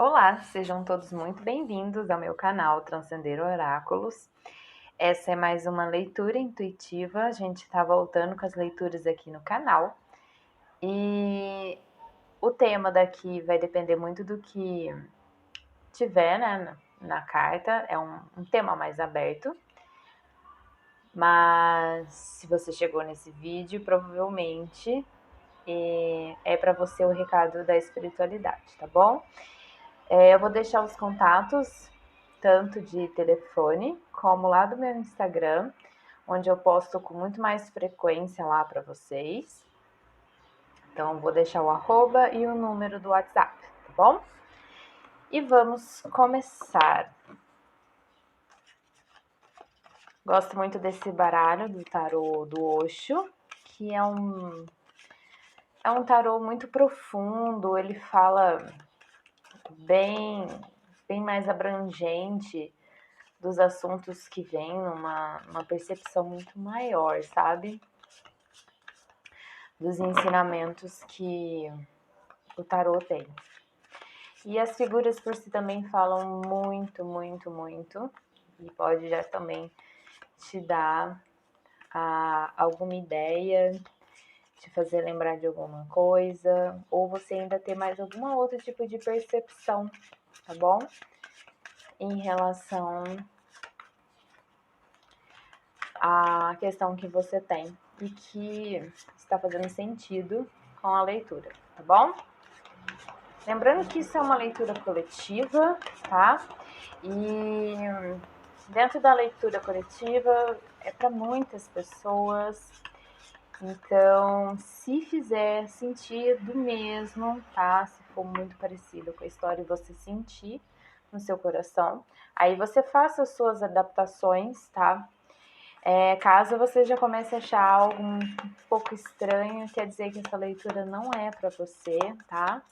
Olá, sejam todos muito bem-vindos ao meu canal Transcender Oráculos. Essa é mais uma leitura intuitiva. A gente está voltando com as leituras aqui no canal. E o tema daqui vai depender muito do que tiver, né, na carta. É um tema mais aberto. Mas se você chegou nesse vídeo, provavelmente é para você o recado da espiritualidade, tá bom? Eu vou deixar os contatos, tanto de telefone, como lá do meu Instagram, onde eu posto com muito mais frequência lá para vocês. Então, vou deixar o arroba e o número do WhatsApp, tá bom? E vamos começar. Gosto muito desse baralho do tarô do Osho, que é um tarô muito profundo, ele fala bem, bem mais abrangente dos assuntos que vêm numa percepção muito maior, sabe? Dos ensinamentos que o tarô tem. E as figuras por si também falam muito, muito, muito. E pode já também te dar alguma ideia, te fazer lembrar de alguma coisa, ou você ainda ter mais algum outro tipo de percepção, tá bom? Em relação à questão que você tem e que está fazendo sentido com a leitura, tá bom? Lembrando que isso é uma leitura coletiva, tá? E dentro da leitura coletiva é para muitas pessoas. Então, se fizer sentido mesmo, tá? Se for muito parecido com a história e você sentir no seu coração, aí você faça as suas adaptações, tá? Caso você já comece a achar algo um pouco estranho, quer dizer que essa leitura não é para você, tá?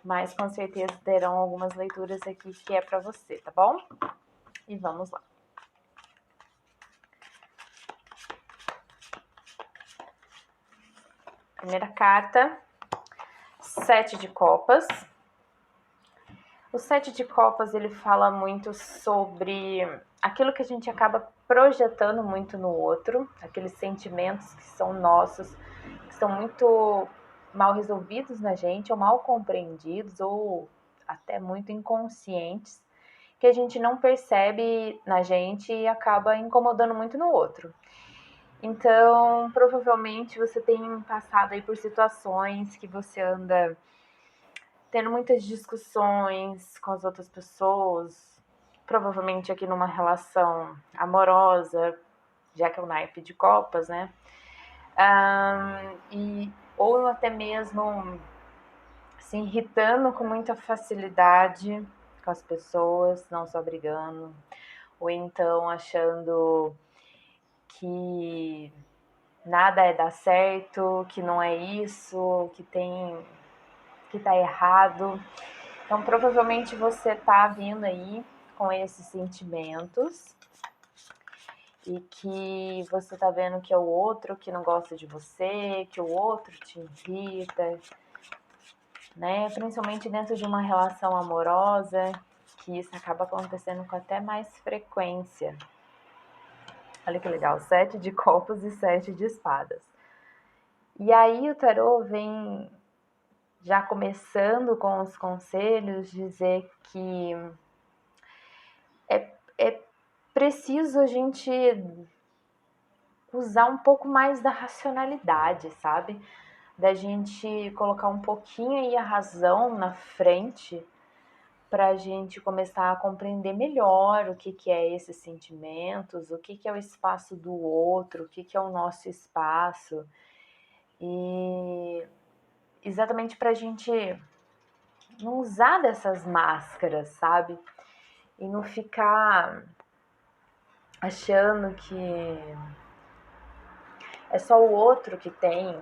Mas com certeza terão algumas leituras aqui que é para você, tá bom? E vamos lá. Primeira carta, 7 de copas. O 7 de copas, ele fala muito sobre aquilo que a gente acaba projetando muito no outro, aqueles sentimentos que são nossos, que estão muito mal resolvidos na gente, ou mal compreendidos, ou até muito inconscientes, que a gente não percebe na gente e acaba incomodando muito no outro. Então, provavelmente você tem passado aí por situações que você anda tendo muitas discussões com as outras pessoas, provavelmente aqui numa relação amorosa, já que é o naipe de copas, né? Ou até mesmo se irritando com muita facilidade com as pessoas, não só brigando, ou então achando que nada é dar certo, que não é isso, que tá errado. Então, provavelmente você tá vindo aí com esses sentimentos e que você tá vendo que é o outro que não gosta de você, que o outro te irrita, né? Principalmente dentro de uma relação amorosa, que isso acaba acontecendo com até mais frequência. Olha que legal, 7 de copas e 7 de espadas. E aí o tarô vem já começando com os conselhos, dizer que é preciso a gente usar um pouco mais da racionalidade, sabe? Da gente colocar um pouquinho aí a razão na frente para a gente começar a compreender melhor o que é esses sentimentos, o que é o espaço do outro, o que é o nosso espaço. E exatamente para a gente não usar dessas máscaras, sabe? E não ficar achando que é só o outro que tem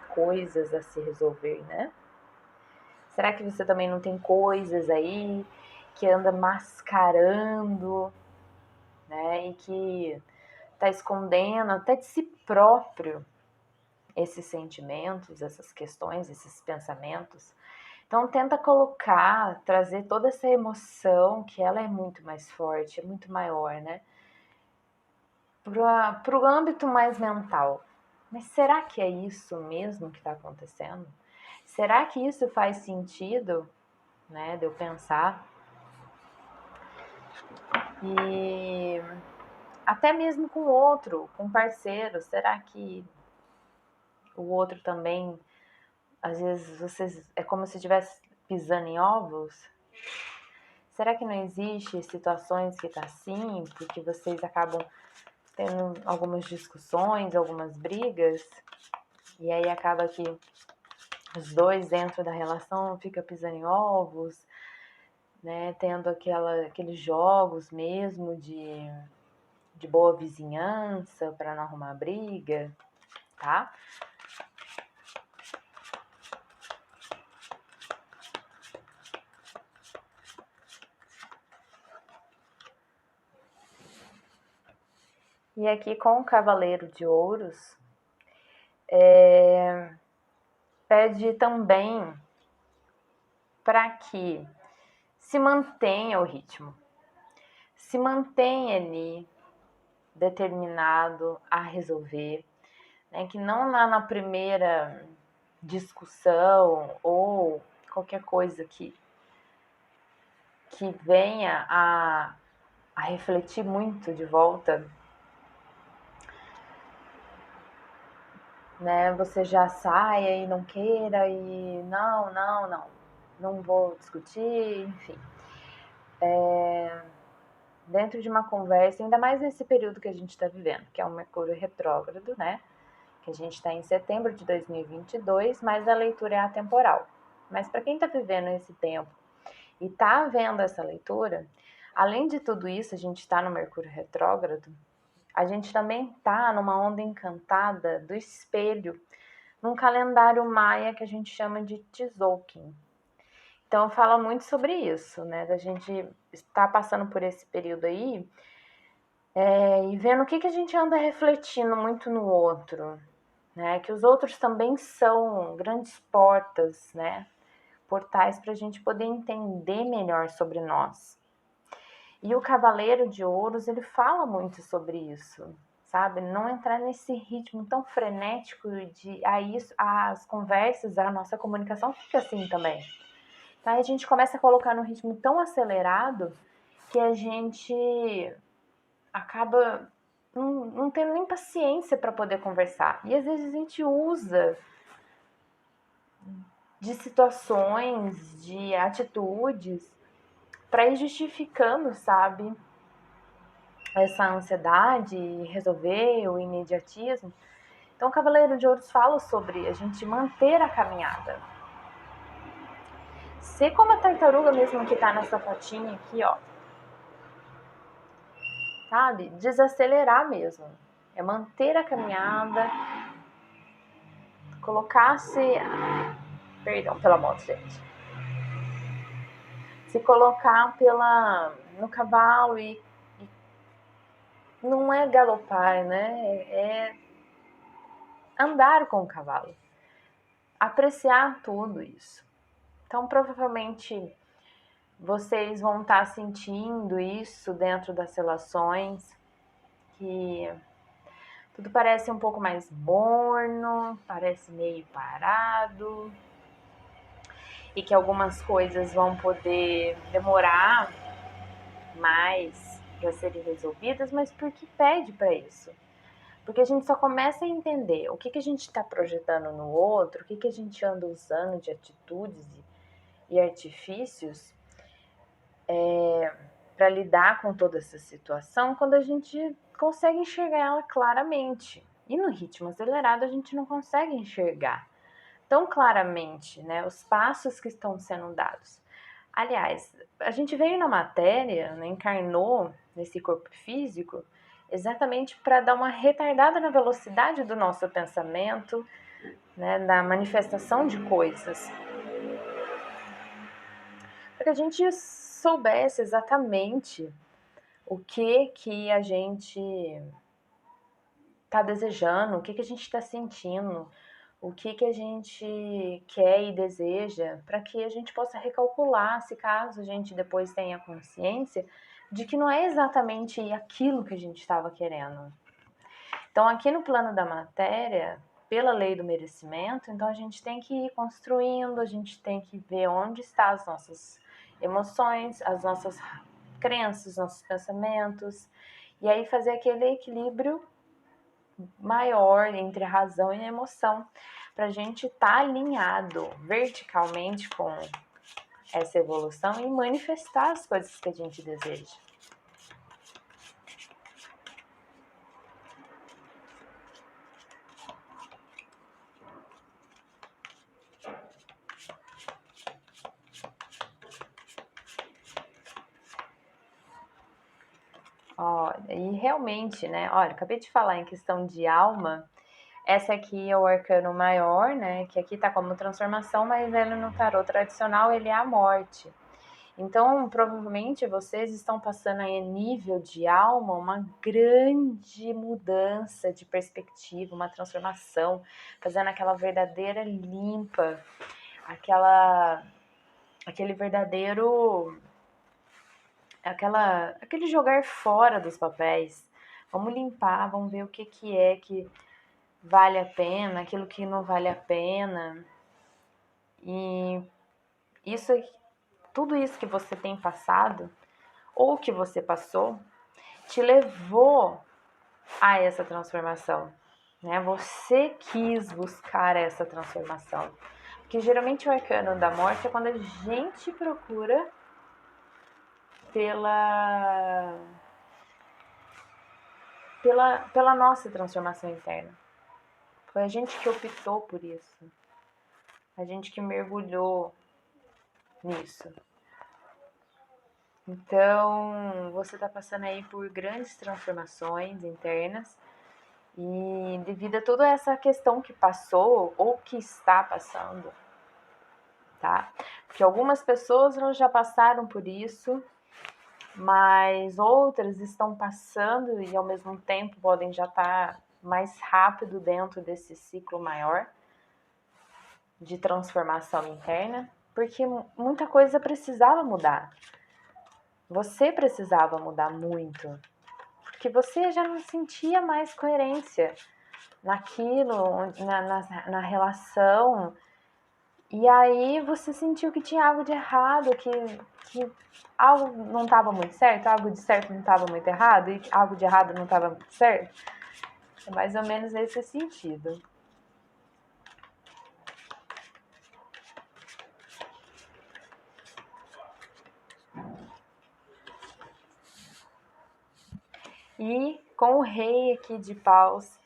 coisas a se resolver, né? Será que você também não tem coisas aí que anda mascarando, né? E que tá escondendo até de si próprio esses sentimentos, essas questões, esses pensamentos? Então tenta colocar, trazer toda essa emoção, que ela é muito mais forte, é muito maior, né? Para o âmbito mais mental. Mas será que é isso mesmo que está acontecendo? Será que isso faz sentido, né, de eu pensar? E até mesmo com o outro, com o parceiro, será que o outro também, às vezes vocês é como se estivesse pisando em ovos? Será que não existe situações que tá assim, porque vocês acabam tendo algumas discussões, algumas brigas, e aí acaba que os dois dentro da relação ficam pisando em ovos, né? Tendo aqueles jogos mesmo de boa vizinhança para não arrumar briga, tá? E aqui com o Cavaleiro de Ouros, pede também para que se mantenha o ritmo, se mantenha ali determinado a resolver, né? Que não na primeira discussão ou qualquer coisa que venha a refletir muito de volta, né? Você já saia e não queira e não vou discutir, enfim. Dentro de uma conversa, ainda mais nesse período que a gente está vivendo, que é o Mercúrio retrógrado, né? Que a gente está em setembro de 2022, mas a leitura é atemporal. Mas para quem está vivendo esse tempo e está vendo essa leitura, além de tudo isso, a gente está no Mercúrio retrógrado, a gente também está numa onda encantada do espelho, num calendário maia que a gente chama de Tzolk'in. Então fala muito sobre isso, né? Da gente estar passando por esse período aí e vendo o que a gente anda refletindo muito no outro, né? Que os outros também são grandes portas, né? Portais para a gente poder entender melhor sobre nós. E o Cavaleiro de Ouros, ele fala muito sobre isso, sabe? Não entrar nesse ritmo tão frenético de as conversas, a nossa comunicação fica assim também. Tá? A gente começa a colocar num ritmo tão acelerado que a gente acaba não tendo nem paciência para poder conversar. E às vezes a gente usa de situações, de atitudes, para ir justificando, sabe? Essa ansiedade, resolver, o imediatismo. Então, o Cavaleiro de Ouros fala sobre a gente manter a caminhada. Ser como a tartaruga mesmo que tá nessa fotinha aqui, ó. Sabe? Desacelerar mesmo. É manter a caminhada, colocar-se... Perdão pela moto, gente. Se colocar no cavalo e não é galopar, né? É andar com o cavalo. Apreciar tudo isso. Então, provavelmente, vocês vão estar sentindo isso dentro das relações, que tudo parece um pouco mais morno, parece meio parado, e que algumas coisas vão poder demorar mais para serem resolvidas, mas porque pede para isso. Porque a gente só começa a entender o que a gente está projetando no outro, o que a gente anda usando de atitudes e artifícios para lidar com toda essa situação quando a gente consegue enxergar ela claramente. E no ritmo acelerado a gente não consegue enxergar tão claramente, né, os passos que estão sendo dados. Aliás, a gente veio na matéria, né, encarnou nesse corpo físico exatamente para dar uma retardada na velocidade do nosso pensamento, né, da manifestação de coisas. Para que a gente soubesse exatamente o que a gente está desejando, o que a gente está sentindo, o que a gente quer e deseja, para que a gente possa recalcular, se caso a gente depois tenha consciência de que não é exatamente aquilo que a gente estava querendo. Então, aqui no plano da matéria, pela lei do merecimento, então a gente tem que ir construindo, a gente tem que ver onde estão as nossas emoções, as nossas crenças, nossos pensamentos, e aí fazer aquele equilíbrio maior entre a razão e a emoção, para a gente estar alinhado verticalmente com essa evolução e manifestar as coisas que a gente deseja. E realmente, né? Olha, acabei de falar em questão de alma. Essa aqui é o arcano maior, né? Que aqui tá como transformação, mas ele no tarô tradicional ele é a morte. Então, provavelmente vocês estão passando aí a nível de alma uma grande mudança de perspectiva, uma transformação, fazendo aquela verdadeira limpa, aquele verdadeiro aquele jogar fora dos papéis. Vamos limpar, vamos ver o que é que vale a pena, aquilo que não vale a pena. E isso, tudo isso que você tem passado, ou que você passou, te levou a essa transformação, né? Você quis buscar essa transformação. Porque geralmente o arcano da morte é quando a gente procura pela nossa transformação interna. Foi a gente que optou por isso. A gente que mergulhou nisso. Então, você está passando aí por grandes transformações internas e devido a toda essa questão que passou ou que está passando, tá? Porque algumas pessoas já passaram por isso, mas outras estão passando e ao mesmo tempo podem já estar mais rápido dentro desse ciclo maior de transformação interna, porque muita coisa precisava mudar. Você precisava mudar muito, porque você já não sentia mais coerência naquilo, na relação, e aí você sentiu que tinha algo de errado, que algo não estava muito certo, algo de certo não estava muito errado, e algo de errado não estava muito certo. É mais ou menos esse sentido. E com o rei aqui de paus,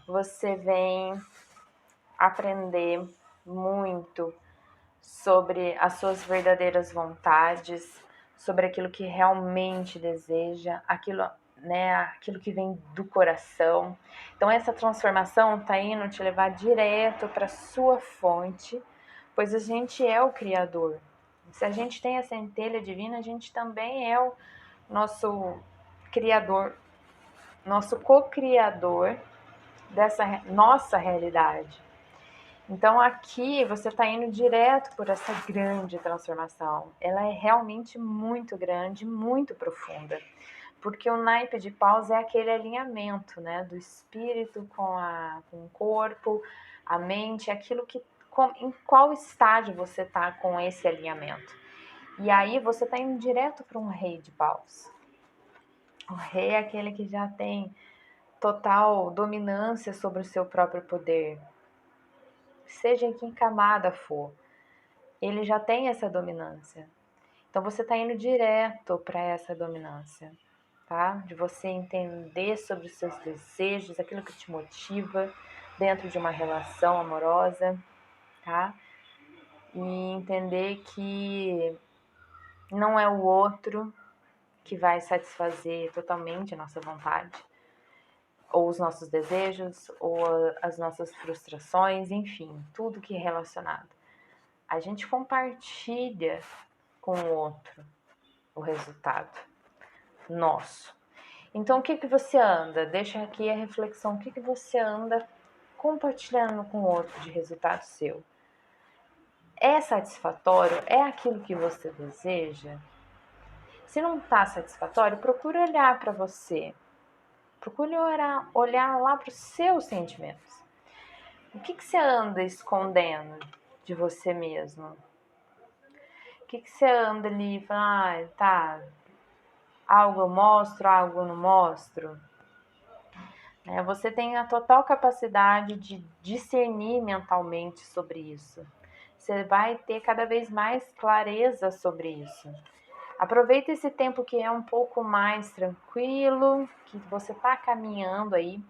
você vem aprender muito sobre as suas verdadeiras vontades, sobre aquilo que realmente deseja, aquilo, né, aquilo que vem do coração. Então essa transformação está indo te levar direto para sua fonte, pois a gente é o criador. Se a gente tem a centelha divina, a gente também é o nosso criador, nosso co-criador dessa nossa realidade. Então aqui você está indo direto por essa grande transformação. Ela é realmente muito grande, muito profunda. Porque o naipe de paus é aquele alinhamento, né, do espírito com o corpo, a mente, aquilo que em qual estágio você está com esse alinhamento. E aí você está indo direto para um rei de paus. O rei é aquele que já tem total dominância sobre o seu próprio poder, seja em que camada for, ele já tem essa dominância. Então você está indo direto para essa dominância, tá? De você entender sobre os seus desejos, aquilo que te motiva dentro de uma relação amorosa, tá? E entender que não é o outro que vai satisfazer totalmente a nossa vontade, ou os nossos desejos, ou as nossas frustrações, enfim, tudo que é relacionado. A gente compartilha com o outro o resultado nosso. Então, o que você anda? Deixa aqui a reflexão. O que você anda compartilhando com o outro de resultado seu, é satisfatório? É aquilo que você deseja? Se não está satisfatório, procure olhar para você. Procure olhar lá para os seus sentimentos. O que você anda escondendo de você mesmo? O que você anda ali e fala, tá, algo eu mostro, algo eu não mostro? Você tem a total capacidade de discernir mentalmente sobre isso. Você vai ter cada vez mais clareza sobre isso. Aproveita esse tempo que é um pouco mais tranquilo, que você está caminhando aí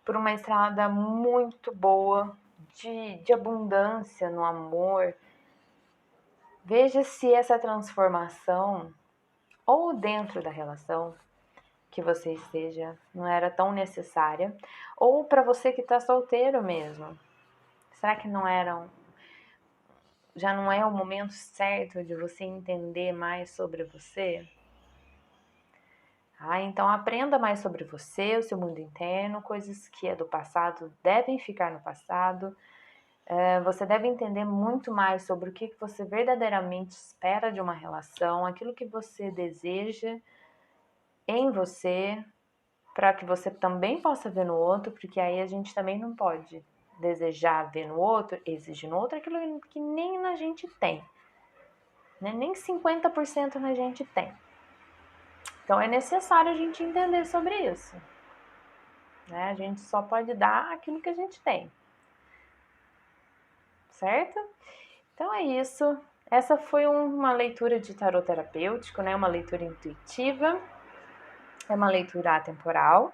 por uma estrada muito boa, de abundância no amor. Veja se essa transformação, ou dentro da relação que você esteja, não era tão necessária, ou para você que está solteiro mesmo. Será que já não é o momento certo de você entender mais sobre você? Então aprenda mais sobre você, o seu mundo interno, coisas que é do passado devem ficar no passado. Você deve entender muito mais sobre o que você verdadeiramente espera de uma relação, aquilo que você deseja em você, para que você também possa ver no outro, porque aí a gente também não pode desejar ver no outro, exigir no outro aquilo que nem na gente tem, né? Nem 50% na gente tem. Então é necessário a gente entender sobre isso, né? A gente só pode dar aquilo que a gente tem, certo? Então é isso. Essa foi uma leitura de tarot terapêutico, né? Uma leitura intuitiva, é uma leitura atemporal.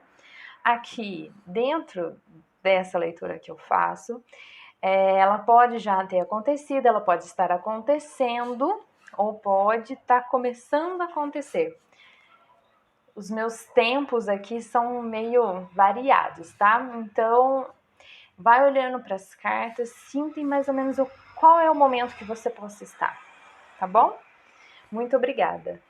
Aqui, dentro dessa leitura que eu faço, ela pode já ter acontecido, ela pode estar acontecendo ou pode estar começando a acontecer. Os meus tempos aqui são meio variados, tá? Então, vai olhando para as cartas, sinta mais ou menos qual é o momento que você possa estar, tá bom? Muito obrigada.